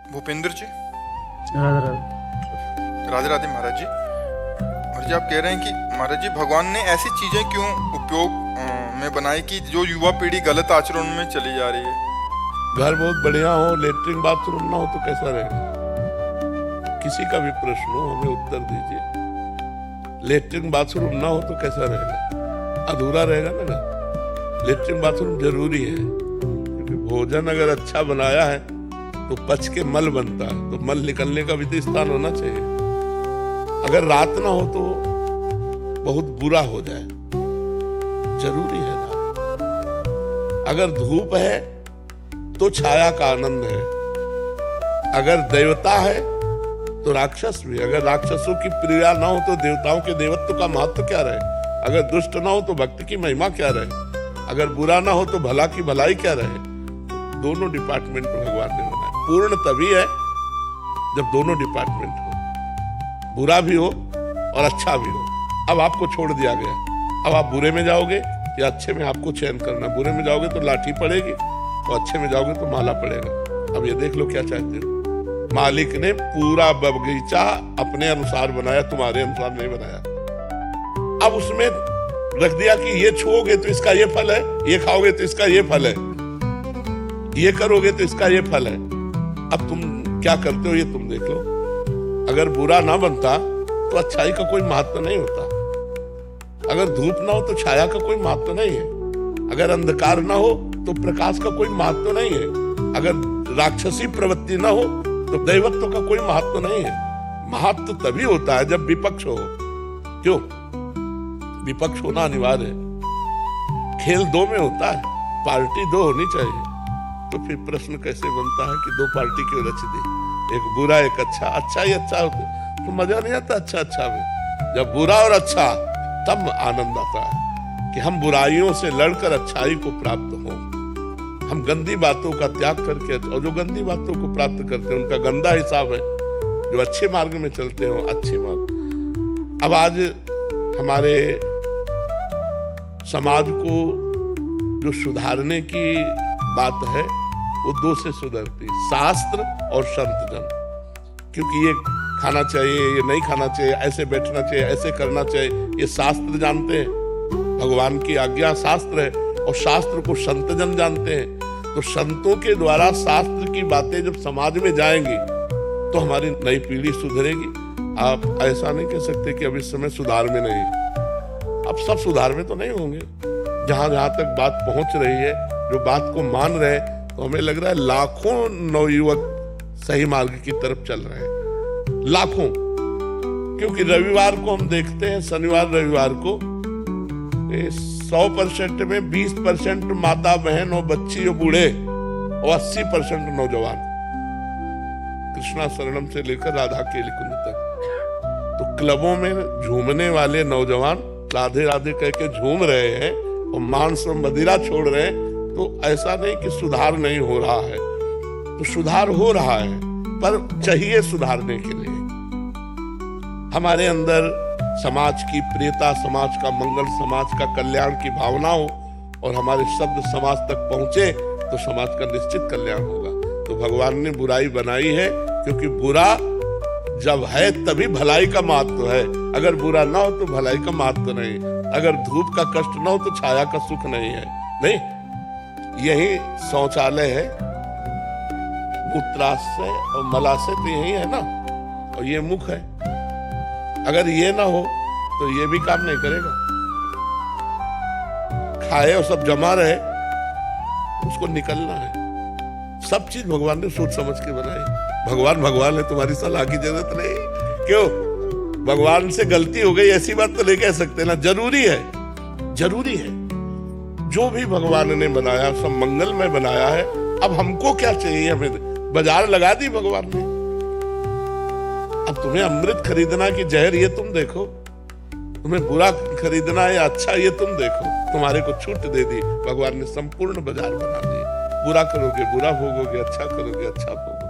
भूपेंद्र जी। राधे राधे। राधे राधे महाराज जी। महाराज जी आप कह रहे हैं कि महाराज जी भगवान ने ऐसी चीजें क्यों उपयोग में बनाई कि जो युवा पीढ़ी गलत आचरण में चली जा रही है। घर बहुत बढ़िया हो, लेटरिन बाथरूम ना हो तो कैसा रहेगा? किसी का भी प्रश्न हो हमें उत्तर दीजिए। लेटरिन बाथरूम ना हो तो कैसा रहेगा? अधूरा रहेगा ना घर। लेटरिन बाथरूम जरूरी है, क्योंकि भोजन अगर अच्छा बनाया है तो पच के मल बनता है, तो मल निकलने का भी तो स्थान होना चाहिए। अगर रात ना हो तो बहुत बुरा हो जाए, जरूरी है रात। अगर धूप है तो छाया का आनंद है, अगर देवता है तो राक्षस भी। अगर राक्षसों की प्रिया ना हो तो देवताओं के देवत्व का महत्व क्या रहे? अगर दुष्ट ना हो तो भक्ति की महिमा क्या रहे? अगर बुरा ना हो तो भला की भलाई क्या रहे? दोनों डिपार्टमेंट भगवान ने बनाया। पूर्ण तभी है जब दोनों डिपार्टमेंट हो, बुरा भी हो और अच्छा भी हो। अब आपको छोड़ दिया गया, अब आप बुरे में जाओगे या अच्छे में आपको चयन करना। बुरे में जाओगे तो लाठी पड़ेगी और अच्छे में जाओगे तो माला पड़ेगा। अब ये देख लो क्या चाहते हो। मालिक ने पूरा बगीचा अपने अनुसार बनाया, तुम्हारे अनुसार नहीं बनाया। अब उसमें रख दिया कि ये छुओगे तो इसका ये फल है, ये खाओगे तो इसका ये फल है, ये करोगे तो इसका ये फल है। अब तुम क्या करते हो ये तुम देख लो। अगर बुरा ना बनता तो अच्छाई का कोई महत्व नहीं होता। अगर धूप ना हो तो छाया का कोई महत्व नहीं है। अगर अंधकार ना हो तो प्रकाश का कोई महत्व नहीं है। अगर राक्षसी प्रवृत्ति ना हो तो दैवत्व का कोई महत्व नहीं है। महत्व तभी होता है जब विपक्ष हो। क्यों? विपक्ष होना अनिवार्य है। खेल दो में होता है, पार्टी दो होनी चाहिए। तो फिर प्रश्न कैसे बनता है कि दो पार्टी क्यों रच दी? एक बुरा एक अच्छा। अच्छा ही अच्छा होता तो मजा नहीं आता। अच्छा में जब बुरा और अच्छा, तब आनंद आता है कि हम बुराइयों से लड़कर अच्छाई को प्राप्त हों। हम गंदी बातों का त्याग करके, और जो गंदी बातों को प्राप्त करते हैं उनका गंदा हिसाब है। जो अच्छे मार्ग में चलते हो अच्छे मार्ग। अब आज हमारे समाज को जो सुधारने की बात है वो दो से सुधरती, शास्त्र और संत जन। क्योंकि ये खाना चाहिए, ये नहीं खाना चाहिए, ऐसे बैठना चाहिए, ऐसे करना चाहिए, ये शास्त्र जानते हैं। भगवान की आज्ञा शास्त्र है और शास्त्र को संत जन जानते हैं। तो संतों के द्वारा शास्त्र की बातें जब समाज में जाएंगी तो हमारी नई पीढ़ी सुधरेगी। आप ऐसा नहीं कह सकते कि अब इस समय सुधार में नहीं। अब सब सुधार में तो नहीं होंगे। जहां जहां तक बात पहुंच रही है, जो बात को मान रहे हैं, तो हमें लग रहा है लाखों नवयुवक सही मार्ग की तरफ चल रहे हैं। लाखों। क्योंकि रविवार को हम देखते हैं, शनिवार रविवार को 100% में 20% माता बहन और बच्ची और बूढ़े और 80% नौजवान, कृष्णा शरणम से लेकर राधा केली कुंज तक। तो क्लबों में झूमने वाले नौजवान राधे राधे कह के झूम रहे हैं और मांस और मदिरा छोड़ रहे हैं। तो ऐसा नहीं कि सुधार नहीं हो रहा है, तो सुधार हो रहा है, पर चाहिए सुधारने के लिए। हमारे अंदर समाज की प्रियता, समाज का मंगल, समाज का कल्याण की भावना हो और हमारे शब्द समाज तक पहुंचे तो समाज का निश्चित कल्याण होगा। तो भगवान ने बुराई बनाई है क्योंकि बुरा जब है तभी भलाई का महत्व है। अगर बुरा ना हो तो भलाई का महत्व नहीं। अगर धूप का कष्ट ना हो तो छाया का सुख नहीं है। नहीं, यही शौचालय है, मूत्राशय और मलाशय तो यही है ना, और ये मुख है। अगर ये ना हो तो ये भी काम नहीं करेगा। खाए और सब जमा रहे, उसको निकलना है। सब चीज भगवान ने सोच समझ के बनाई। भगवान है, तुम्हारी सलाह की जरूरत नहीं। क्यों? भगवान से गलती हो गई ऐसी बात तो नहीं कह सकते ना। जरूरी है जो भी भगवान ने बनाया सब मंगलमय बनाया है। अब हमको क्या चाहिए? हमें बाजार लगा दी भगवान ने। अब तुम्हें अमृत खरीदना कि जहर, ये तुम देखो। तुम्हें बुरा खरीदना है या अच्छा, ये तुम देखो। तुम्हारे को छूट दे दी भगवान ने, संपूर्ण बाजार बना दी। बुरा करोगे बुरा भोगोगे, अच्छा करोगे अच्छा भोगोगे।